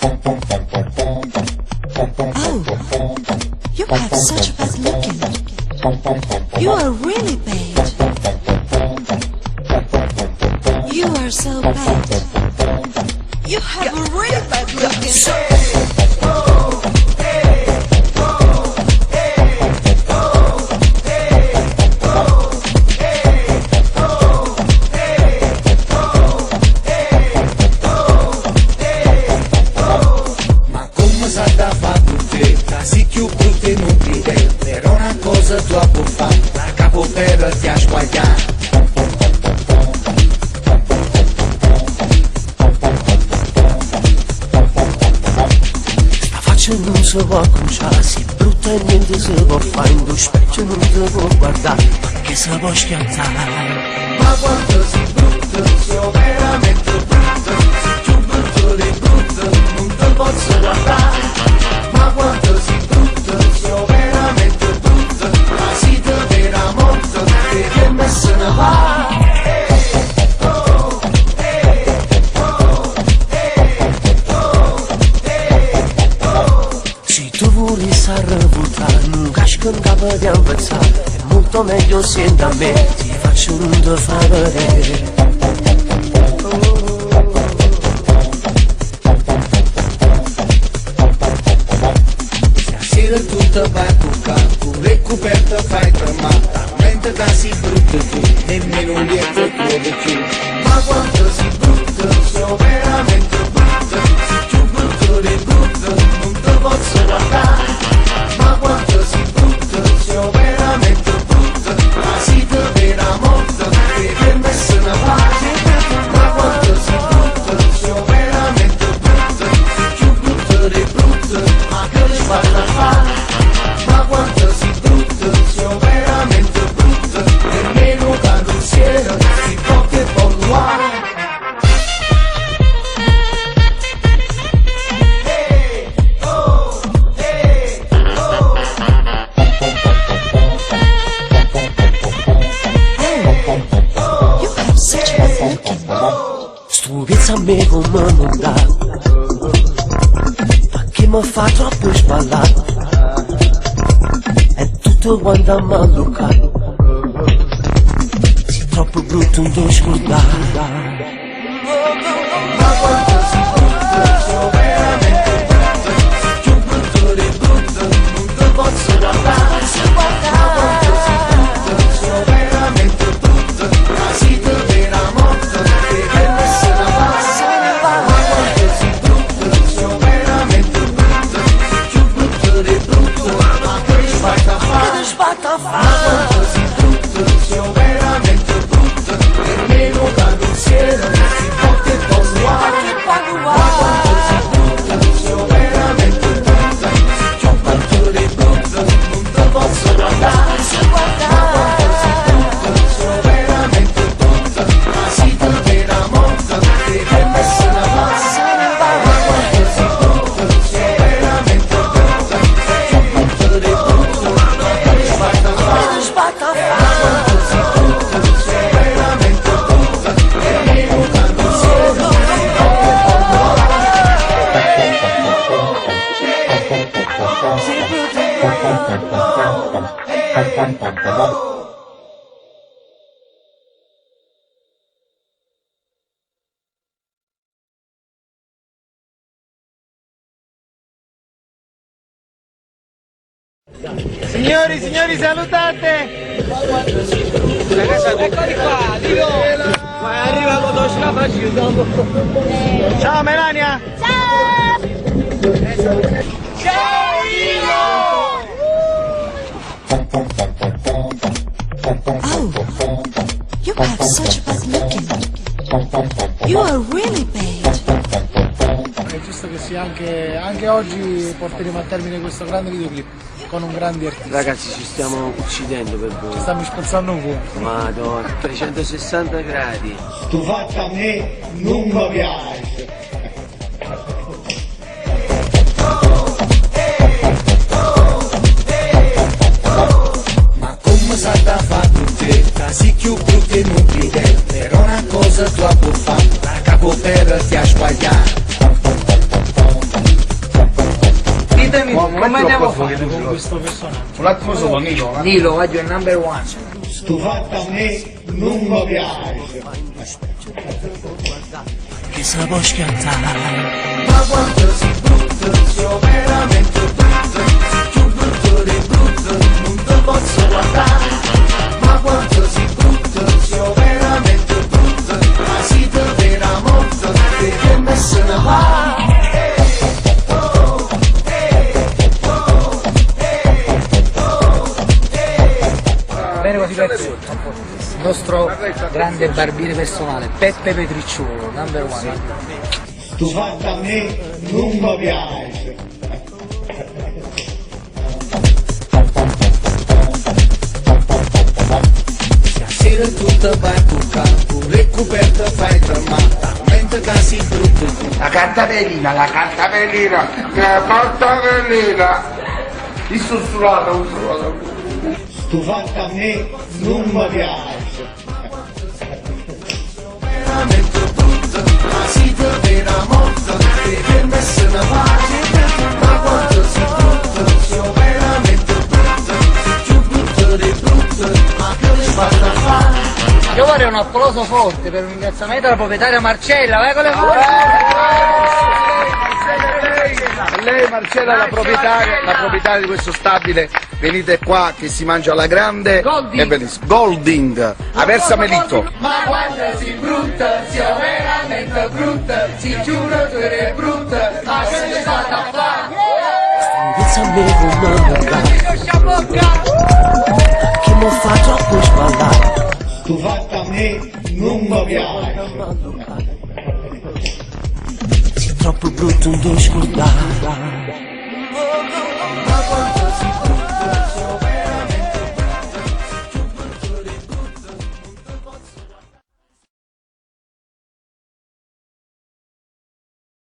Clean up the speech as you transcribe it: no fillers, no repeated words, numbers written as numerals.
You have such bad looking. You are really bad. You are so bad. You have a really bad looking. Troppo fa, la capo per ti ha sbagliato. La faccia non si può conciare, si è brutta e niente si può fare, in due specchio non si può guardare, ma che si può schiantare. Ma quanto si brutta, sono veramente brutta, se più brutto di brutto, non te posso guardare. Ma quanto si brutta, sono veramente brutta, la sita vera morta, che me se ne va. Se tu vuoi s'arrabutare, non casco in capo di ammazzare, è molto meglio se da me ti faccio un da far vedere. Stasera tutta vai a toccare, pure coperta fai tremare, talmente da si brutta tu, nemmeno un lieto crede più. Ma quanto si brutta, sono veramente brutta, se più brutto di brutto, non te posso guardare. Ma quanto si brutta, sono veramente brutta, la sita vera morta, che per me se ne va. Ma quanto si brutta, sono veramente brutta, se più brutto di brutto, ma che le sbaglia fa. Ma quanto si brutta, sono veramente brutta, nemmeno carrozziera si può che polluare. You have such bad looking. Stupizza a me come non dà, ma che mi fa troppo sballare, è tutto quanto a mallucare, sei troppo brutto non ti scordare. Ma quanto si brutta, sono veramente brutta, se più brutto di brutto, non te posso guardare. Ma quanto si brutta, sono veramente brutta, la sita vera morta, che per me se ne va. Ma quanto si brutta, sono veramente brutta, se più brutto di brutto, ma che sbatta fa. Ma quanto si brutta, sono veramente brutta, nemmeno carrozziera si può che polluare. Ma quanto si brutta, sono veramente brutta, se più brutto di brutto, non te posso guardare. Ma quanto si brutta, sono veramente brutta, la sita vera morta, che per me se ne va. Ma quanto si brutta, sono veramente brutta, se più brutto di brutto, ma che sbatta fa. Ma quanto si brutta, sono veramente brutta, nemmeno carrozziera si può che polluare. Signori, salutate! Eccoli qua, Dio! Ma arriva con ciao Melania! Ciao! Ciao You have such bad looking. You are really bad. È giusto che sia anche oggi porteremo a termine questo grande videoclip con un grande artista. Ragazzi, ci stiamo uccidendo per voi. Ci stiamo spazzando un po'. Madonna, 360 gradi. Tu fatta a me non mi piace. Ma come sa da fare tutte, casi più brutte non vede, però una cosa tua può fare, la capo per ti ha sbagliato. devo fare con questo personaggio? Un attimo solo, Nilo. Nilo, voglio il number one. Sto fatto a me non mi piace. Che se la può schiantare. Ma quanto si brutta, sia veramente brutta. Più brutto di brutto, non te posso guardare. Ma quanto si brutta, sia veramente brutta. Ma si te vera molto, perché me se ne va. Bene così per tutto. Il nostro grande barbiere personale, Peppe Petricciolo, number one. Sto fatto a me non mi piace. Sera tutta vai tu campo, ricoperta fai tremata, mentre casi brutto tu. La cartabellina, la cartabellina, la cartabellina. Il sussurrato. Sto fatto a me non mi piace. Veramente brutto, ma si te vera molto, perché me se ne va. Ma quanto si brutto, sia veramente brutto, più brutto di brutto, ma che le fatta fare? Io vorrei un applauso forte per un ringraziamento alla proprietaria Marcella, vai con le Lei Marcella, la proprietaria di questo stabile, venite qua che si mangia alla grande. Golding. È bellissimo. Golding, Aversa Melito. Ma quando si brutta, sia veramente brutta, si giuro tu eri brutta, ma che sei fatta a fare? Stanchezza a me con mamma. Che mi fa troppo sballare. Sto fatto a me non mi piace. Sei troppo brutto, non devo scordare.